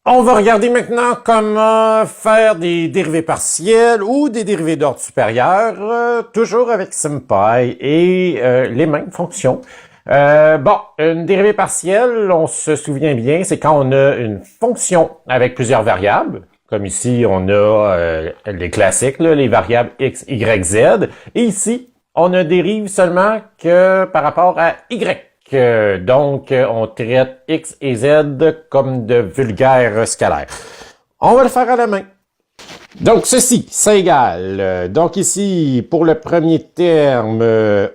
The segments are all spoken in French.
On va regarder maintenant comment faire des dérivés partiels ou des dérivés d'ordre supérieur, toujours avec SymPy et les mêmes fonctions. Une dérivée partielle, on se souvient bien, c'est quand on a une fonction avec plusieurs variables. Comme ici, on a les classiques, là, les variables x, y, z. Et ici, on ne dérive seulement que par rapport à y. Donc, on traite x et z comme de vulgaires scalaires. On va le faire à la main. Donc, ceci, c'est égal. Donc, ici, pour le premier terme,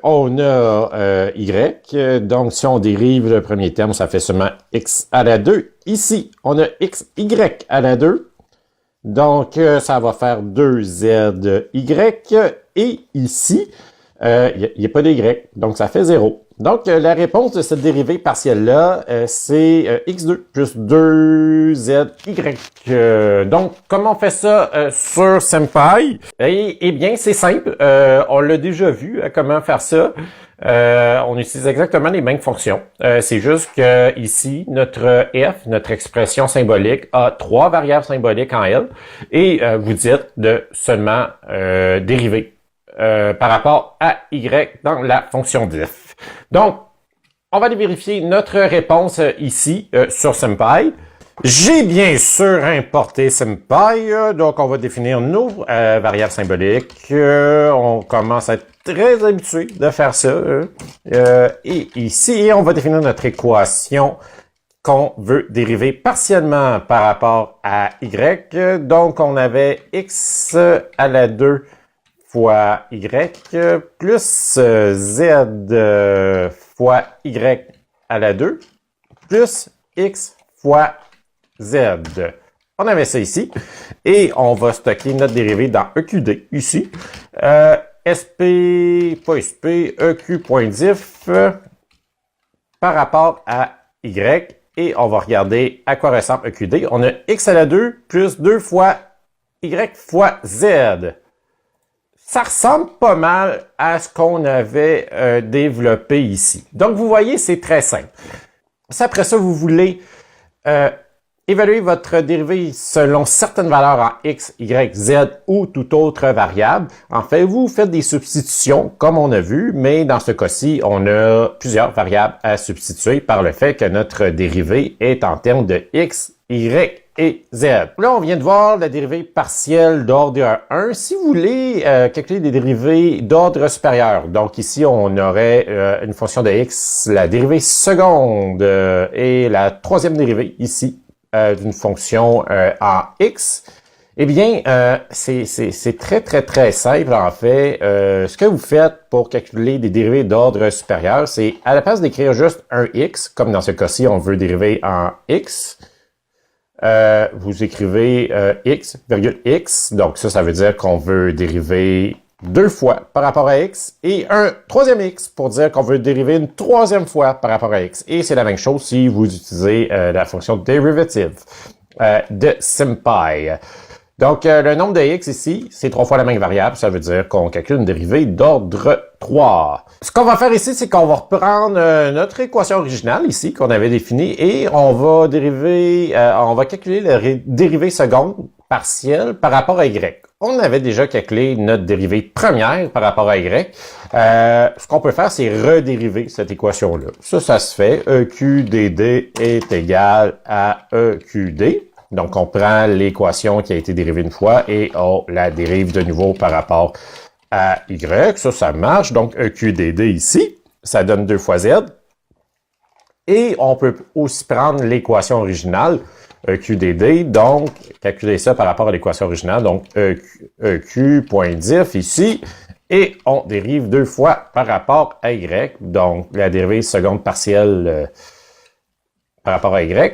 on a y. Donc, si on dérive le premier terme, ça fait seulement x à la 2. Ici, on a x, y à la 2. Donc, ça va faire 2z, y. Et ici, il n'y a pas de y. Donc, ça fait 0. Donc, la réponse de cette dérivée partielle-là, c'est x2 plus 2zy. Donc, comment on fait ça sur SymPy? Eh bien, c'est simple. On l'a déjà vu, comment faire ça. On utilise exactement les mêmes fonctions. C'est juste que ici, notre f, notre expression symbolique, a 3 variables symboliques en elle. Et vous dites de seulement dériver par rapport à y dans la fonction diff. Donc, on va aller vérifier notre réponse ici sur SymPy. J'ai bien sûr importé SymPy, donc on va définir nos variables symboliques. On commence à être très habitué de faire ça. Et ici, on va définir notre équation qu'on veut dériver partiellement par rapport à y. Donc, on avait x à la 2 fois y plus z fois y à la 2 plus x fois z. On avait ça ici. Et on va stocker notre dérivée dans EQD ici. EQ.diff par rapport à y. Et on va regarder à quoi ressemble EQD. On a x à la 2 plus 2 fois y fois z. Ça ressemble pas mal à ce qu'on avait développé ici. Donc, vous voyez, c'est très simple. Si après ça, vous voulez évaluer votre dérivée selon certaines valeurs en x, y, z ou toute autre variable, en fait, vous faites des substitutions, comme on a vu, mais dans ce cas-ci, on a plusieurs variables à substituer par le fait que notre dérivée est en termes de x, y et z. Là, on vient de voir la dérivée partielle d'ordre 1. Si vous voulez calculer des dérivées d'ordre supérieur, donc ici, on aurait une fonction de x, la dérivée seconde et la troisième dérivée ici d'une fonction en x. Eh bien, c'est très simple en fait. Ce que vous faites pour calculer des dérivées d'ordre supérieur, c'est à la place d'écrire juste un x, comme dans ce cas-ci, on veut dériver en x, vous écrivez x, virgule x, donc ça veut dire qu'on veut dériver 2 fois par rapport à x, et un troisième x pour dire qu'on veut dériver une troisième fois par rapport à x. Et c'est la même chose si vous utilisez la fonction derivative de SymPy. Donc, le nombre de x ici, c'est 3 fois la même variable. Ça veut dire qu'on calcule une dérivée d'ordre 3. Ce qu'on va faire ici, c'est qu'on va reprendre notre équation originale ici, qu'on avait définie, et on va calculer la dérivée seconde partielle par rapport à y. On avait déjà calculé notre dérivée première par rapport à y. Ce qu'on peut faire, c'est redériver cette équation-là. Ça se fait. EQDD est égal à EQD. Donc, on prend l'équation qui a été dérivée une fois et on la dérive de nouveau par rapport à y. Ça marche. Donc, EQDD ici, ça donne 2 fois z. Et on peut aussi prendre l'équation originale, EQDD, donc calculer ça par rapport à l'équation originale. Donc, EQ.diff ici. Et on dérive 2 fois par rapport à y. Donc, la dérivée seconde partielle par rapport à y.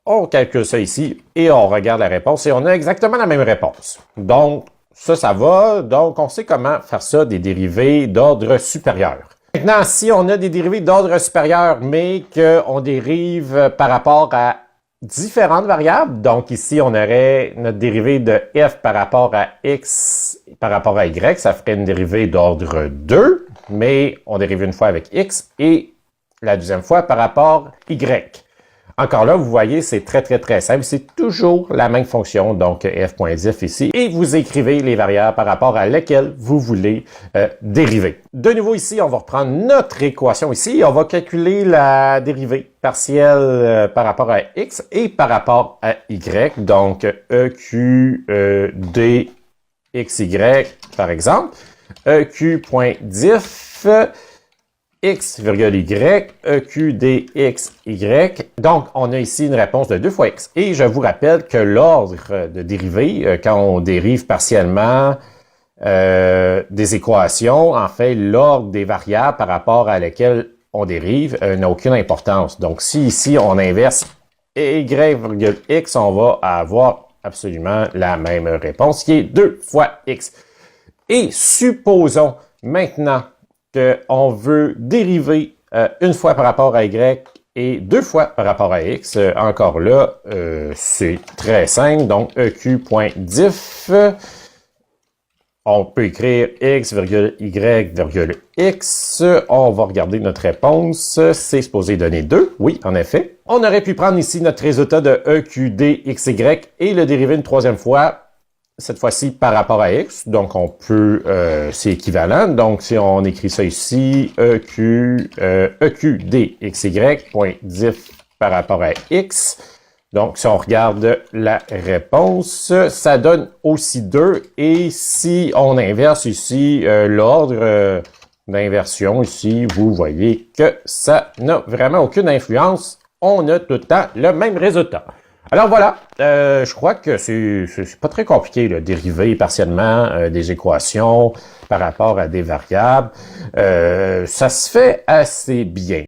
On calcule ça ici et on regarde la réponse et on a exactement la même réponse. Donc, ça va. Donc, on sait comment faire ça, des dérivées d'ordre supérieur. Maintenant, si on a des dérivées d'ordre supérieur, mais qu'on dérive par rapport à différentes variables, donc ici, on aurait notre dérivée de f par rapport à x par rapport à y, ça ferait une dérivée d'ordre 2, mais on dérive une fois avec x et la deuxième fois par rapport à y. Encore là, vous voyez, c'est très simple. C'est toujours la même fonction, donc f.diff ici. Et vous écrivez les variables par rapport à lesquelles vous voulez dériver. De nouveau ici, on va reprendre notre équation ici. On va calculer la dérivée partielle par rapport à x et par rapport à y. Donc, EQ dxy, par exemple. EQ.diff x, y, EQ dxy. Donc, on a ici une réponse de 2 fois x. Et je vous rappelle que l'ordre de dérivée, quand on dérive partiellement des équations, en fait, l'ordre des variables par rapport à lesquelles on dérive n'a aucune importance. Donc, si ici, on inverse y, x, on va avoir absolument la même réponse, qui est 2 fois x. Et supposons maintenant qu'on veut dériver une fois par rapport à y et 2 fois par rapport à x. Encore là, c'est très simple. Donc, eq.diff, on peut écrire x, y, x. On va regarder notre réponse. C'est supposé donner 2. Oui, en effet. On aurait pu prendre ici notre résultat de EQDXY et le dériver une troisième fois, cette fois-ci par rapport à x. Donc, on peut, c'est équivalent. Donc, si on écrit ça ici, EQDXY.diff par rapport à x. Donc, si on regarde la réponse, ça donne aussi 2. Et si on inverse ici l'ordre d'inversion, ici, vous voyez que ça n'a vraiment aucune influence. On a tout le temps le même résultat. Alors voilà, je crois que c'est pas très compliqué, là, dériver partiellement des équations par rapport à des variables. Ça se fait assez bien.